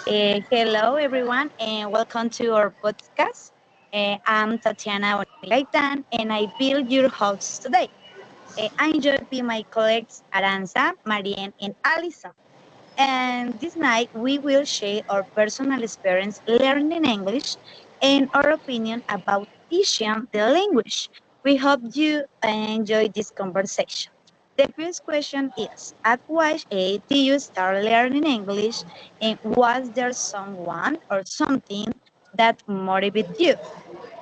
Hello, everyone, and welcome to our podcast. I'm Tatiana Gaitan, and I will be your host today. I'm joined by my colleagues Aranza, Marianne, and Alisa. And this night, we will share our personal experience learning English and our opinion about teaching the language. We hope you enjoy this conversation. The first question is, at what age did you start learning English, and was there someone or something that motivated you?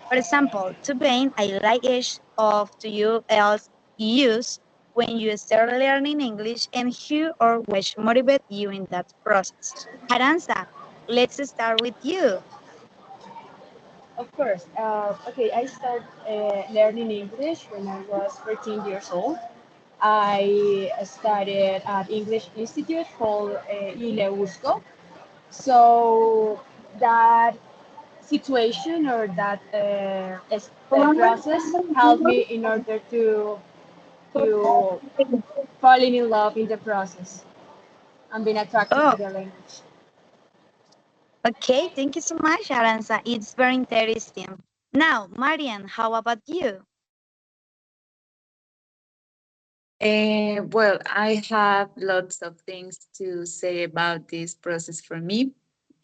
For example, to being a light age of to you else use when you start learning English and who or which motivate you in that process. Aranza, let's start with you. Of course. Okay, I started learning English when I was 13 years old. I studied at English Institute called ILEUSCO. So that situation or that process helped me in order to falling in love in the process and being attracted Oh, to the language. okay. Thank you so much, Aranza. It's very interesting. Now, Marian, how about you? Well, I have lots of things to say about this process for me.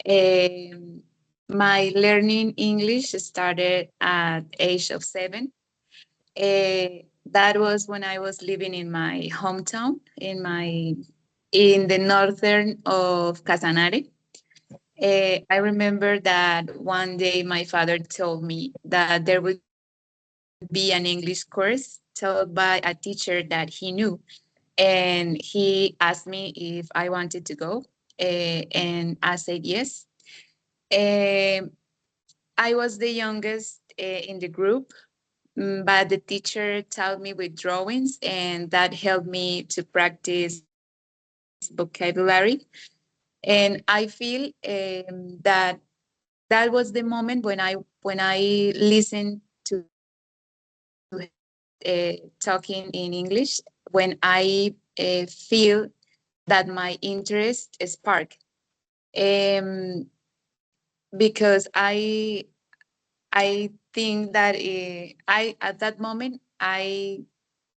Um, my learning English started at age of 7. That was when I was living in my hometown, in the northern of Casanare. I remember that one day my father told me that there would be an English course taught by a teacher that he knew, and he asked me if I wanted to go, and I said yes. Um, I was the youngest in the group, but the teacher taught me with drawings, and that helped me to practice vocabulary. And I feel that that was the moment when I listened to him talking in English, when I feel that my interest spark. Um, because I think that I at that moment I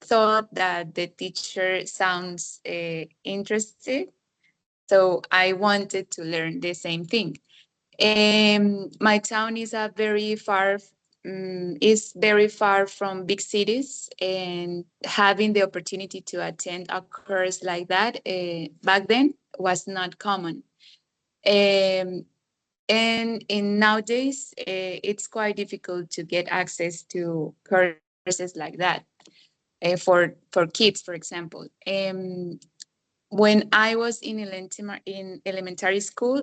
thought that the teacher sounds interested, so I wanted to learn the same thing. My town is a very far is very far from big cities, and having the opportunity to attend a course like that back then was not common. Um, and in nowadays, it's quite difficult to get access to courses like that for kids, for example. When I was in elementary school,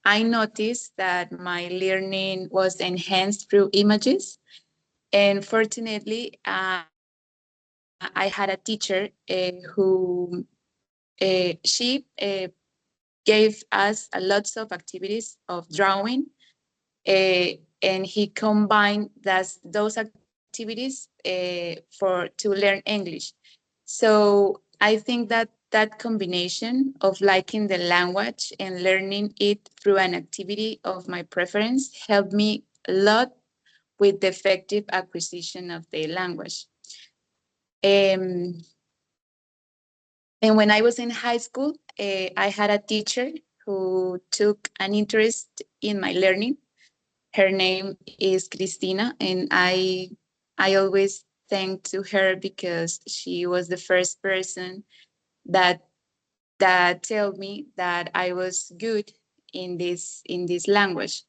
I noticed that my learning was enhanced through images. And fortunately, I had a teacher she gave us lots of activities of drawing, and he combined those activities to learn English. So I think that that combination of liking the language and learning it through an activity of my preference helped me a lot with the effective acquisition of the language. Um, and when I was in high school, I had a teacher who took an interest in my learning. Her name is Cristina, and I always thank to her because she was the first person that told me that I was good in this language.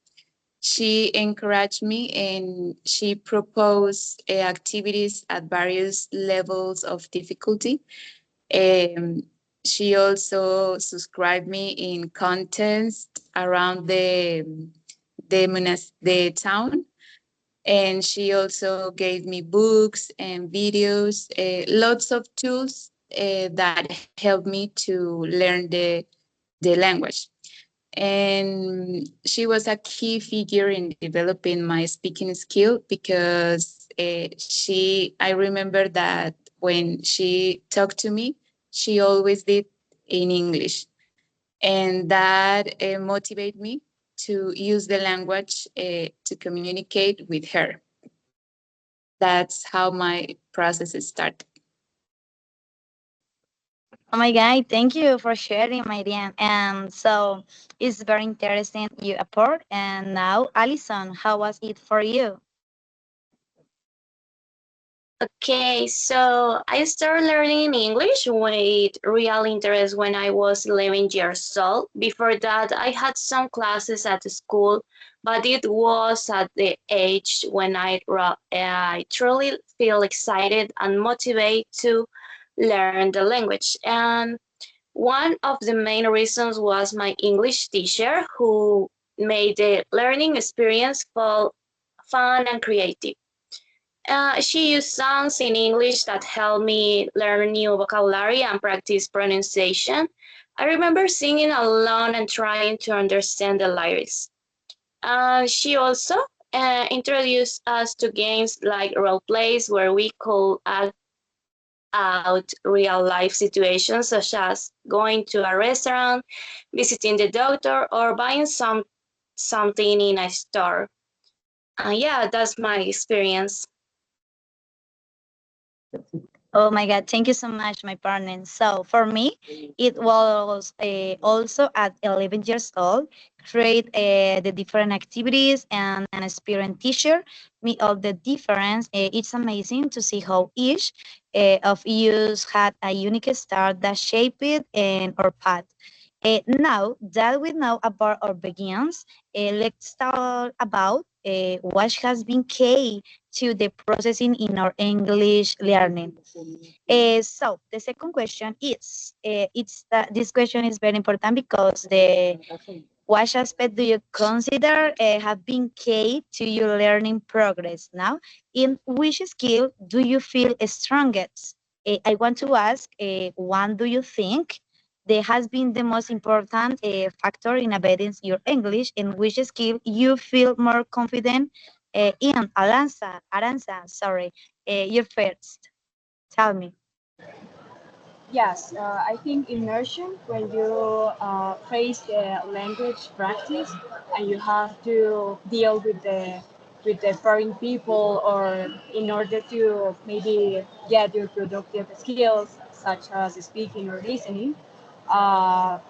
She encouraged me and she proposed activities at various levels of difficulty. Um, she also subscribed me in contests around the town, and she also gave me books and videos, lots of tools that helped me to learn the language. And she was a key figure in developing my speaking skill because I remember that when she talked to me, she always did in English. and that motivated me to use the language to communicate with her. That's how my process started. Oh my God, thank you for sharing, Marian. And so it's very interesting you apport. And now, Alison, how was it for you? Okay, so I started learning English with real interest when I was 11 years old. Before that, I had some classes at the school, but it was at the age when I truly feel excited and motivated to learn the language. And one of the main reasons was my English teacher who made the learning experience feel fun and creative. She used songs in English that helped me learn new vocabulary and practice pronunciation. I remember singing along and trying to understand the lyrics. She also introduced us to games like role plays where we could act out real life situations such as going to a restaurant, visiting the doctor, or buying something in a store. Yeah, that's my experience. Oh my God, thank you so much, my partner. So for me, it was also at 11 years old, create the different activities and an experienced teacher, me all the difference. It's amazing to see how each of you had a unique start that shaped it and our path. Now that we know about our begins, let's talk about what has been key to the processing in our English learning. So the second question is, this question is very important because the what aspect do you consider have been key to your learning progress now? In which skill do you feel strongest? I want to ask, one do you think that has been the most important factor in embedding your English, and which skill you feel more confident in? Aranza, sorry, you first. Tell me. Yes, I think immersion, when you face the language practice and you have to deal with the foreign people, or in order to maybe get your productive skills such as speaking or listening,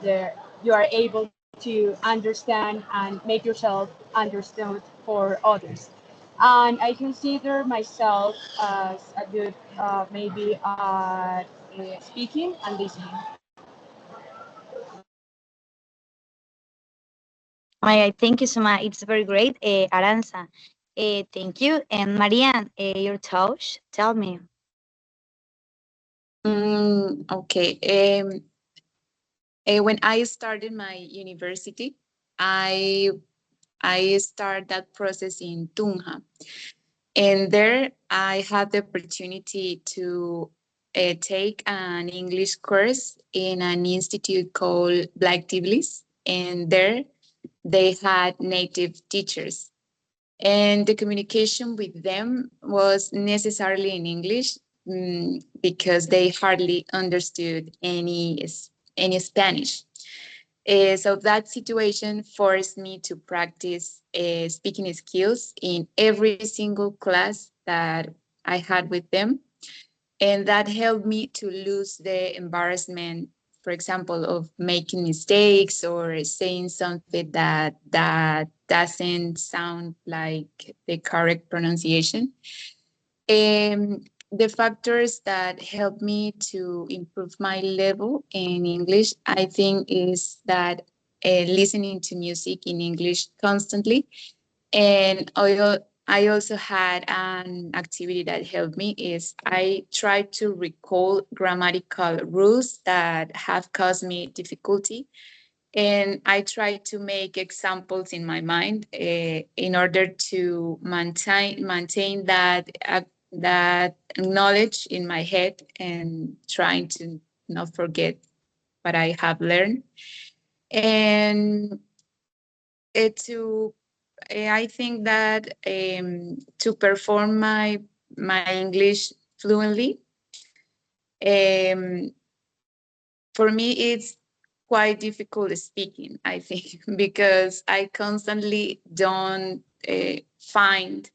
there you are able to understand and make yourself understood for others. And I consider myself as a good maybe speaking and listening. My, thank you so much. It's very great, Aranza. Thank you. And Marianne, your touch, tell me. Okay. When I started my university, I I started that process in Tunja, and there I had the opportunity to take an English course in an institute called Black Tiblis, and there they had native teachers, and the communication with them was necessarily in English, because they hardly understood any Spanish. So that situation forced me to practice speaking skills in every single class that I had with them. And that helped me to lose the embarrassment, for example, of making mistakes or saying something that doesn't sound like the correct pronunciation. The factors that help me to improve my level in English, I think, is that listening to music in English constantly. And I also had an activity that helped me is I try to recall grammatical rules that have caused me difficulty. And I try to make examples in my mind in order to maintain that knowledge in my head, and trying to not forget what I have learned. And to I think that to perform my English fluently, um, for me quite difficult speaking, I think, because I constantly don't find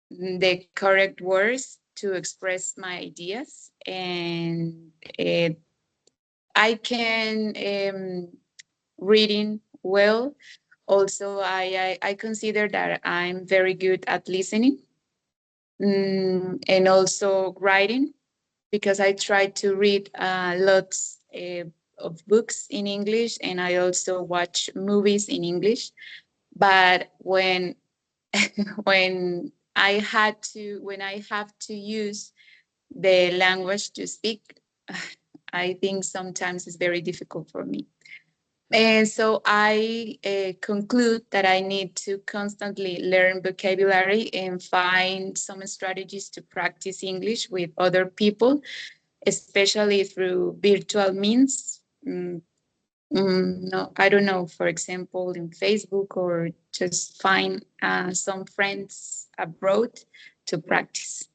the correct words to express my ideas, and I can reading well. Also, I consider that I'm very good at listening, and also writing, because I try to read lots of books in English, and I also watch movies in English. But when when I have to use the language to speak, I think sometimes it's very difficult for me. And so I conclude that I need to constantly learn vocabulary and find some strategies to practice English with other people, especially through virtual means. No, I don't know, for example, in Facebook, or just find some friends abroad to practice.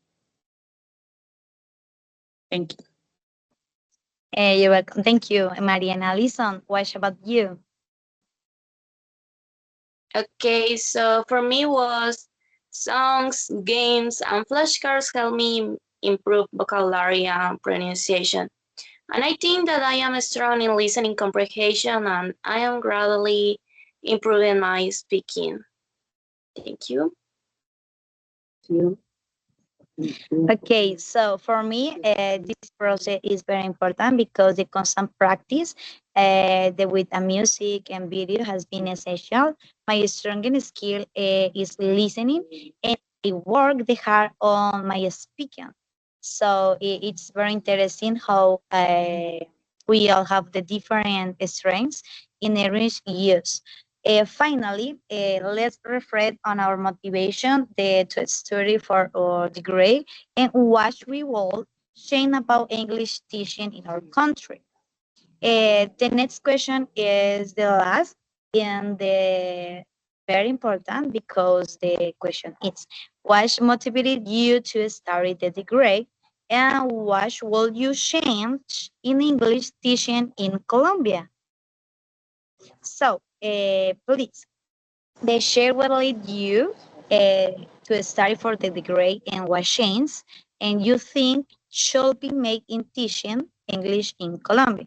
Thank you. You're welcome. Thank you, Mariana. Listen, what about you? Okay, so for me was songs, games, and flashcards help me improve vocabulary and pronunciation. And I think that I am strong in listening comprehension and I am gradually improving my speaking. Thank you. Okay, so for me, this process is very important because the constant practice with a music and video has been essential. My strongest skill is listening, and I work the hard on my speaking. So it's very interesting how we all have the different strengths in English use. Finally, let's reflect on our motivation to study for our degree and what we will change about English teaching in our country. The next question is the last and the very important because the question is what motivated you to study the degree and what will you change in English teaching in Colombia? So, please, they share what led you to study for the degree and what changed and you think should be made in teaching English in Colombia.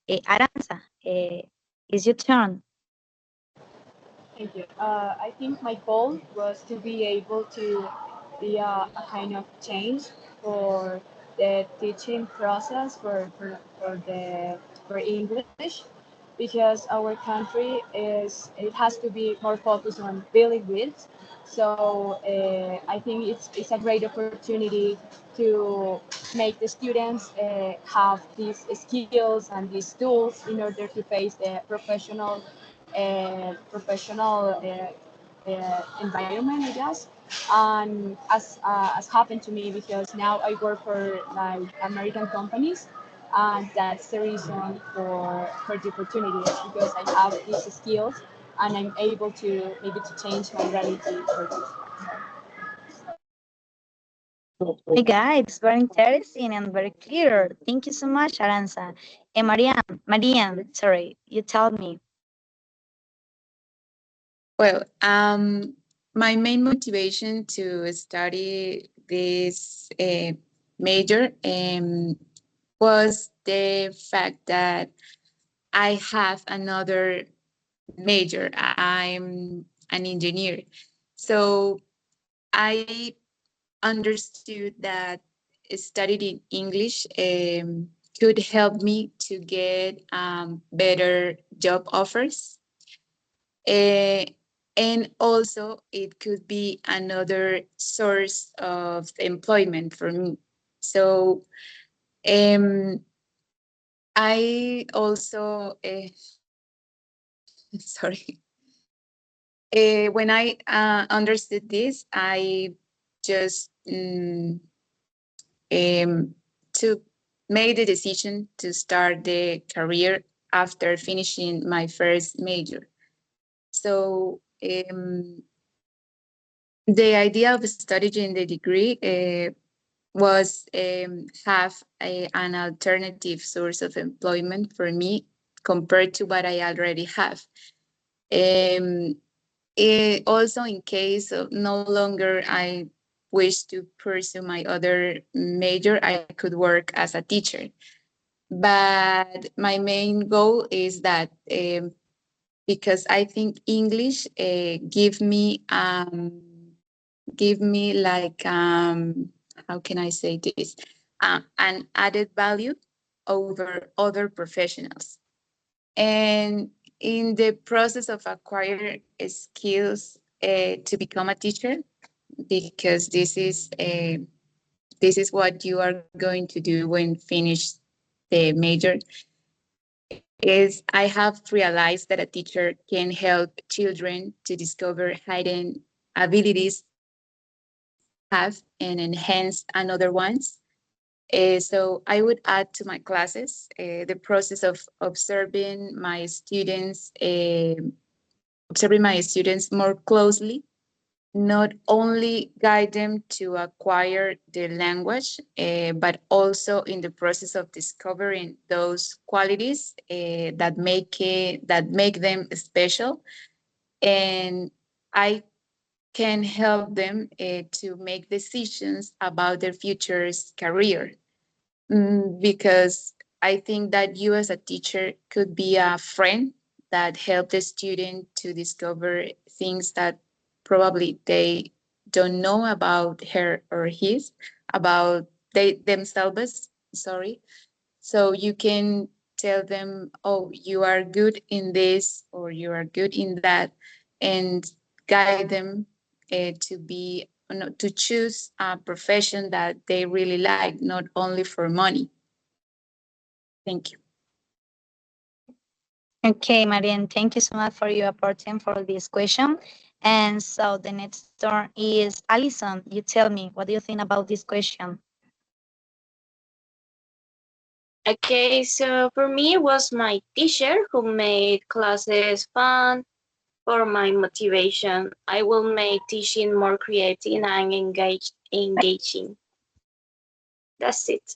Aranza, it's your turn. Thank you. I think my goal was to be able to be a kind of change for the teaching process for English, because our country it has to be more focused on dealing with. So I think it's a great opportunity to make the students have these skills and these tools in order to face the professional environment, I guess. And as happened to me, because now I work for like American companies, and that's the reason for the opportunities, because I have these skills and I'm able to maybe to change my reality for this. Hey guys, it's very interesting and very clear. Thank you so much, Aranza. And Marianne, sorry, you tell me. Well, my main motivation to study this major was the fact that I have another major. I'm an engineer. So I understood that studying English could help me to get better job offers. Uh, and also, it could be another source of employment for me. So I also, sorry, when I understood this, I just to made the decision to start the career after finishing my first major. So the idea of studying the degree was have an alternative source of employment for me compared to what I already have. Also, in case of no longer I wish to pursue my other major, I could work as a teacher. But my main goal is that because I think English give me like how can I say this, an added value over other professionals. And in the process of acquiring skills to become a teacher, because this is what you are going to do when finish the major, is I have realized that a teacher can help children to discover hidden abilities have and enhance another ones. So I would add to my classes the process of observing my students more closely, not only guide them to acquire the language, but also in the process of discovering those qualities that make them special. And I can help them to make decisions about their future's career. Because I think that you as a teacher could be a friend that help the student to discover things that probably they don't know about her or his, about they themselves, sorry. So you can tell them, oh, you are good in this or you are good in that, and guide them to be no, to choose a profession that they really like, not only for money. Thank you. Okay, Marian, thank you so much for your apporting for this question. And so the next turn is Alison. You tell me, what do you think about this question? Okay, so for me, it was my teacher who made classes fun for my motivation. I will make teaching more creative and engaging. That's it.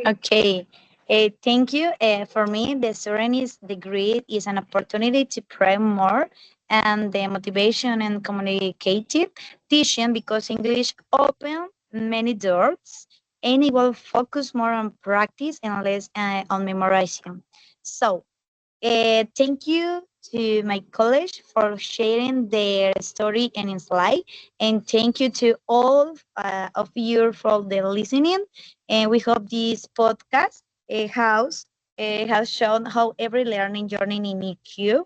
Okay, thank you. For me, the Serenity degree is an opportunity to pray more and the motivation and communicative teaching because English open many doors and it will focus more on practice and less on memorization. So, thank you to my college for sharing their story and insight. And thank you to all of you for the listening. And we hope this podcast has shown how every learning journey in EQ,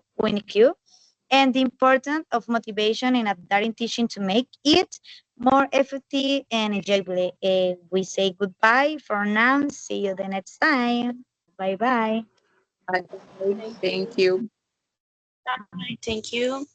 and the importance of motivation and adapting teaching to make it more effective and enjoyable. We say goodbye for now. See you the next time. Bye bye. Thank Thank you. you. Thank you.